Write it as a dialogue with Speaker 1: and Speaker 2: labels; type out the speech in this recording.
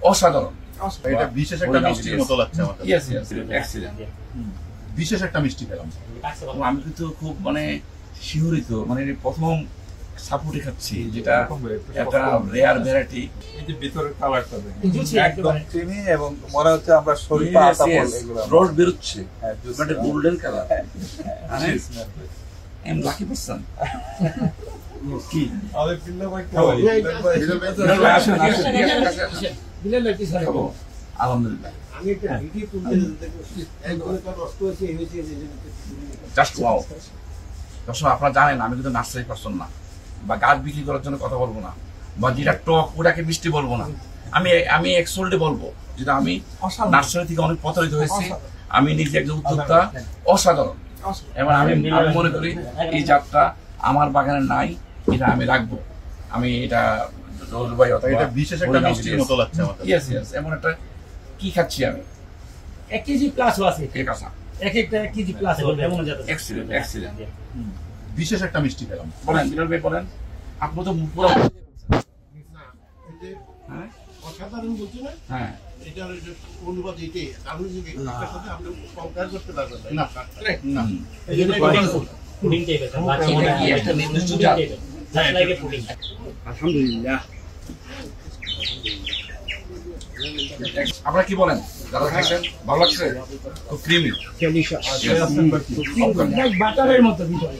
Speaker 1: অসাধারণ।
Speaker 2: এটা বিশেষ একটা মিষ্টির মতো লাগছে আমার কাছে।
Speaker 1: Yes yes excellent.
Speaker 2: বিশেষ একটা মিষ্টি পেলাম।
Speaker 1: আমি কিন্তু খুব মানে শিহরিত, মানে প্রথম সাপোর্টে খাচ্ছি, যেটা একটা রেয়ার ভ্যারাইটি।
Speaker 3: এই যে ভিতরের কালারটা দেখেন,
Speaker 4: একদম চিনি এবং মনে হচ্ছে আমরা শরীফা আতা ফল এগুলো
Speaker 1: রস বেরোচ্ছে,
Speaker 4: হ্যাঁ,
Speaker 1: মানে golden colour. M lucky person কি
Speaker 3: আমাদের পিল্লা ভাই খাওয়াই
Speaker 1: আসেন আসেন
Speaker 5: বিলাল একটু সারা
Speaker 1: খাবো আলহামদুলিল্লাহ।
Speaker 5: আমি একটা ভিডিও করতে একদম নষ্ট হয়েছে এই হয়েছে
Speaker 1: জাস্ট ওয়াও। দর্শক আপনারা জানেন আমি কিন্তু নার্সারি পারসন না, বা গাছ বিক্রি করার জন্য কথা বলবো না, বা যেটা টক ওটাকে মিষ্টি বলবো না। আমি এক্সোল্ডে বলবো, যেটা আমি নার্সারি থেকে অনেক প্রতারিত হয়েছি। আমি নিজে একজন উদ্যোক্তা, অসাধারণ। এবং আমি মনে করি এই জাতটা আমার বাগানে নাই, এটা আমি রাখবো। আমি এটা
Speaker 2: এটা বিশেষ একটা মিষ্টির মতো লাগছে আমার কাছে।
Speaker 1: ইয়েস ইয়েস, এমন একটা কি খাচ্ছি আমি,
Speaker 5: 1 কেজি প্লাস আছে,
Speaker 1: এই কাঁচা
Speaker 5: এক একটা 1 কেজি প্লাস হবে এমন জাত।
Speaker 1: Excellent excellent.
Speaker 2: বিশেষ একটা মিষ্টি পেলাম।
Speaker 1: বলেন বিলাল ভাই বলেন, আপনি তো পুরো
Speaker 6: না, এই যে
Speaker 1: হ্যাঁ
Speaker 6: অসাধারণ বলছি না,
Speaker 1: হ্যাঁ
Speaker 6: এটার ওই যে অনুবাদ এটাই। কারণ যে এটার সাথে আপনি কম্পেয়ার করতে পারবেন না।
Speaker 2: না,
Speaker 6: এই জন্য
Speaker 5: পুডিং টাইপের বাচ্চা
Speaker 1: এটা কি একটা নির্দিষ্ট জাত?
Speaker 5: Just like a pudding.
Speaker 1: আলহামদুলিল্লাহ। আপনারা কি বলেন, যারা খাইছেন ভালো লাগছে? খুব ক্রিমি,
Speaker 5: ডেলিশিয়াস, বাটারের মতো ভিতরে।